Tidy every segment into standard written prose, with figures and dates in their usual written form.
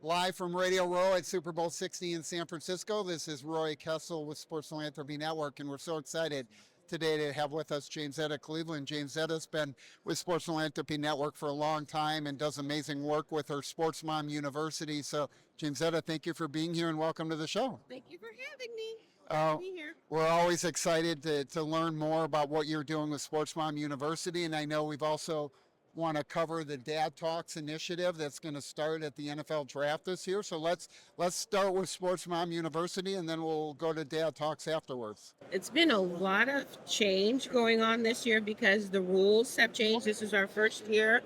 Live from Radio Row at Super Bowl 60 in San Francisco, this is Roy Kessel with Sports Philanthropy Network, and we're so excited today to have with us Jamesetta Cleveland. Jamesetta's been with Sports Philanthropy Network for a long time and does amazing work with her Sports Mom University. So, Jamesetta, thank you for being here and welcome to the show. Thank you for having me. Uh, Be here. we're always excited to learn more about what you're doing with Sports Mom University, and I know we've also want to cover the Dad Talks initiative that's going to start at the NFL draft this year. So let's start with Sports Mom University, and then we'll go to Dad Talks afterwards. It's been a lot of change going on this year because the rules have changed. This is our first year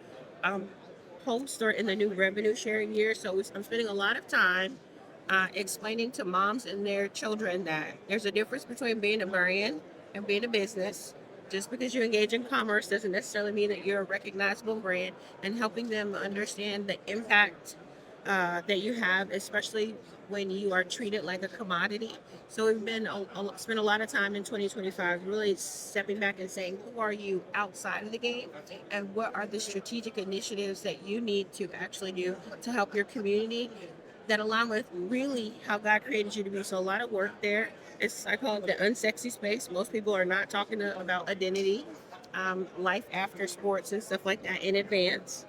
post or in the new revenue sharing year. So I'm spending a lot of time explaining to moms and their children that there's a difference between being a brand and being a business. Just because you engage in commerce doesn't necessarily mean that you're a recognizable brand, and helping them understand the impact that you have, especially when you are treated like a commodity. So we've been spent a lot of time in 2025 really stepping back and saying, who are you outside of the game, and what are the strategic initiatives that you need to actually do to help your community that align with really how God created you to be. So a lot of work there. I call it the unsexy space. Most people are not talking about identity, life after sports and stuff like that in advance.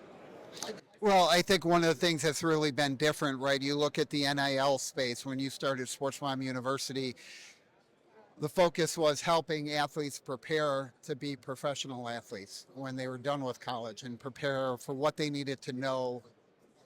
Well, I think one of the things that's really been different, right? You look at the NIL space when you started Sports Mom University. The focus was helping athletes prepare to be professional athletes when they were done with college and prepare for what they needed to know,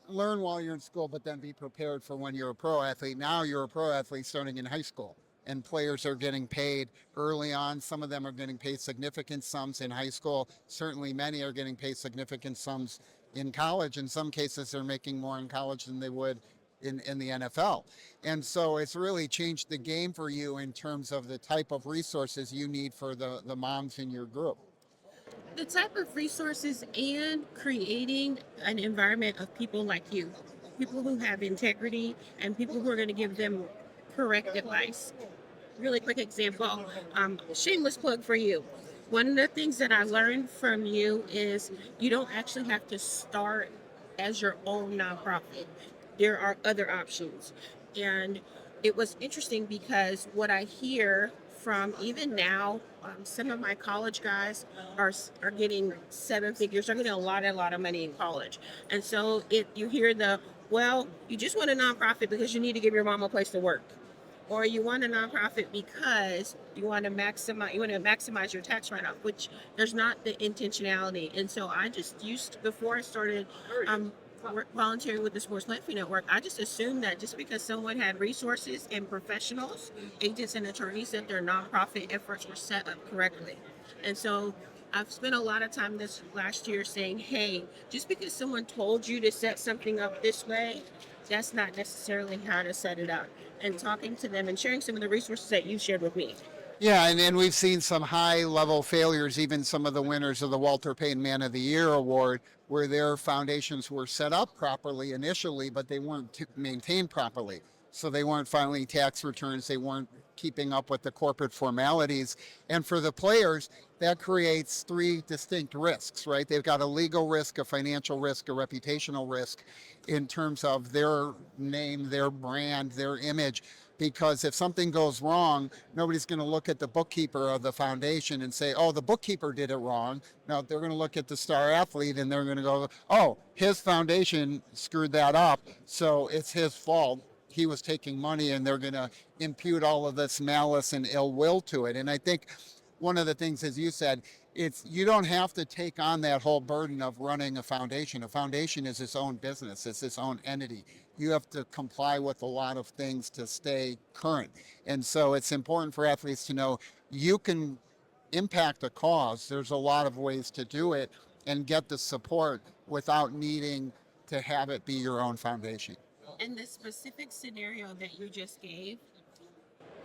learn while you're in school, but then be prepared for when you're a pro athlete. Now you're a pro athlete starting in high school, and players are getting paid early on. Some of them are getting paid significant sums in high school. Certainly many are getting paid significant sums in college. In some cases, they're making more in college than they would in the NFL. And so it's really changed the game for you in terms of the type of resources you need for the moms in your group. The type of resources and creating an environment of people like you, people who have integrity and people who are going to give them correct advice. Really quick example, shameless plug for you. One of the things that I learned from you is you don't actually have to start as your own nonprofit. There are other options. And it was interesting because what I hear from even now, some of my college guys are getting seven figures. They're getting a lot of money in college. And so you hear well, you just want a nonprofit because you need to give your mom a place to work, or you want a nonprofit because you want to maximize your tax write-off, which there's not the intentionality. And so I just before I started volunteering with the Sports Philanthropy Network, I just assumed that just because someone had resources and professionals, agents and attorneys, that their nonprofit efforts were set up correctly. And so I've spent a lot of time this last year saying, hey, just because someone told you to set something up this way, that's not necessarily how to set it up. And talking to them and sharing some of the resources that you shared with me. Yeah, and we've seen some high level failures, even some of the winners of the Walter Payton Man of the Year award, where their foundations were set up properly initially, but they weren't maintained properly. So they weren't filing tax returns, they weren't keeping up with the corporate formalities. And for the players, that creates three distinct risks, right? They've got a legal risk, a financial risk, a reputational risk in terms of their name, their brand, their image. Because if something goes wrong, nobody's going to look at the bookkeeper of the foundation and say, oh, the bookkeeper did it wrong. No, they're going to look at the star athlete and they're going to go, oh, his foundation screwed that up, so it's his fault. He was taking money, and they're going to impute all of this malice and ill will to it. And I think one of the things, as you said, it's you don't have to take on that whole burden of running a foundation. A foundation is its own business, it's its own entity. You have to comply with a lot of things to stay current. And so it's important for athletes to know you can impact a cause. There's a lot of ways to do it and get the support without needing to have it be your own foundation. In the specific scenario that you just gave,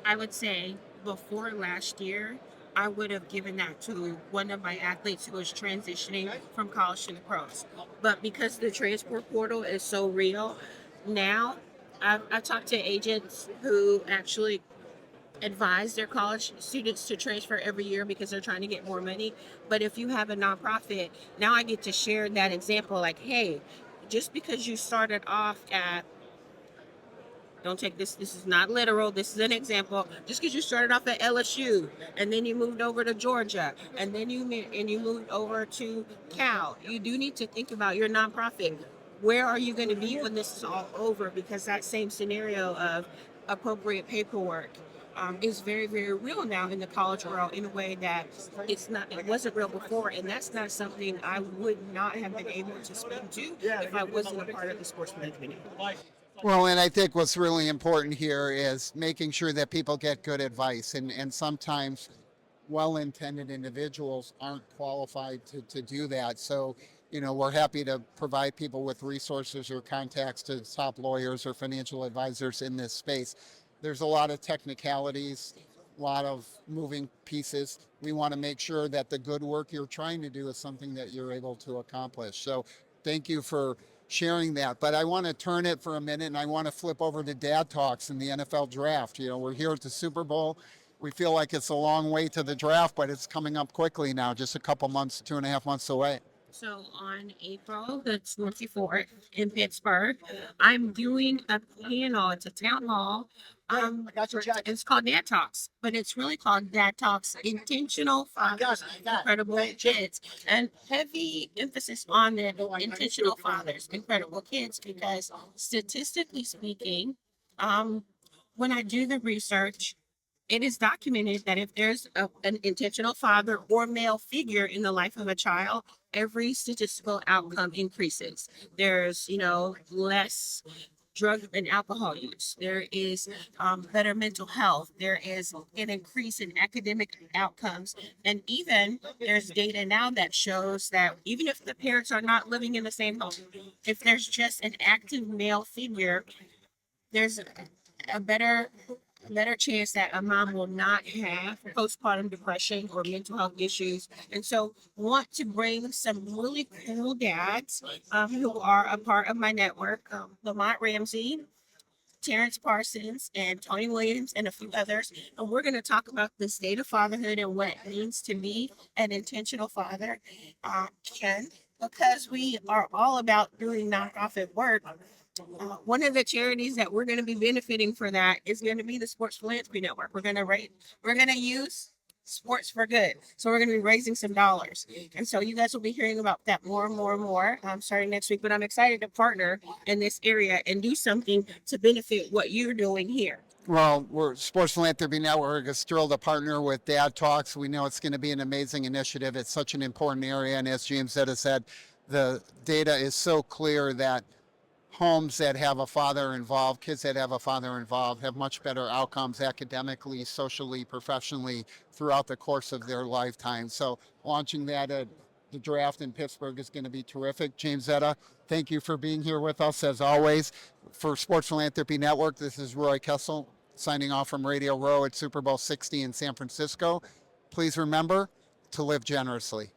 I would say before last year, I would have given that to one of my athletes who was transitioning from college to the pros. But because the transport portal is so real, now I've talked to agents who actually advise their college students to transfer every year because they're trying to get more money. But if you have a nonprofit, now I get to share that example like, hey, just because you started off at Don't take this. This is not literal. This is an example. Just because you started off at LSU and then you moved over to Georgia and then you moved over to Cal, you do need to think about your nonprofit. Where are you going to be when this is all over? Because that same scenario of appropriate paperwork is very, very real now in the college world in a way that it wasn't real before. And that's not something I would not have been able to speak to if I wasn't a part of the sports management. Well, and I think what's really important here is making sure that people get good advice. And sometimes well intended individuals aren't qualified to do that. So, we're happy to provide people with resources or contacts to top lawyers or financial advisors in this space. There's a lot of technicalities, a lot of moving pieces. We want to make sure that the good work you're trying to do is something that you're able to accomplish. So, thank you for sharing that. But I want to turn it for a minute and I want to flip over to Dad Talks in the NFL draft. We're here at the Super Bowl. We feel like it's a long way to the draft, but it's coming up quickly now, just a couple months, 2.5 months away. So on April the 24th in Pittsburgh, I'm doing a panel. It's a town hall. It's called Dad Talks, but it's really called Dad Talks Intentional Fathers, Incredible Kids, and heavy emphasis on the intentional fathers, incredible kids, because statistically speaking, when I do the research, it is documented that if there's an intentional father or male figure in the life of a child, every statistical outcome increases. There's, less drug and alcohol use. There is better mental health. There is an increase in academic outcomes. And even there's data now that shows that even if the parents are not living in the same home, if there's just an active male figure, there's a better chance that a mom will not have postpartum depression or mental health issues. And so want to bring some really cool dads who are a part of my network, Lamont Ramsey, Terrence Parsons, and Tony Williams, and a few others. And we're going to talk about the state of fatherhood and what it means to be an intentional father. Ken, because we are all about doing nonprofit work, one of the charities that we're going to be benefiting for that is going to be the Sports Philanthropy Network. We're going to use sports for good. So we're going to be raising some dollars. And so you guys will be hearing about that more and more and more starting next week. But I'm excited to partner in this area and do something to benefit what you're doing here. Well, we're Sports Philanthropy Network is thrilled to partner with Dad Talks. We know it's going to be an amazing initiative. It's such an important area. And as Jamesetta said, the data is so clear that homes that have a father involved, kids that have a father involved, have much better outcomes academically, socially, professionally throughout the course of their lifetime. So launching that at the draft in Pittsburgh is going to be terrific. Jamesetta, thank you for being here with us as always. For Sports Philanthropy Network, this is Roy Kessel signing off from Radio Row at Super Bowl 60 in San Francisco. Please remember to live generously.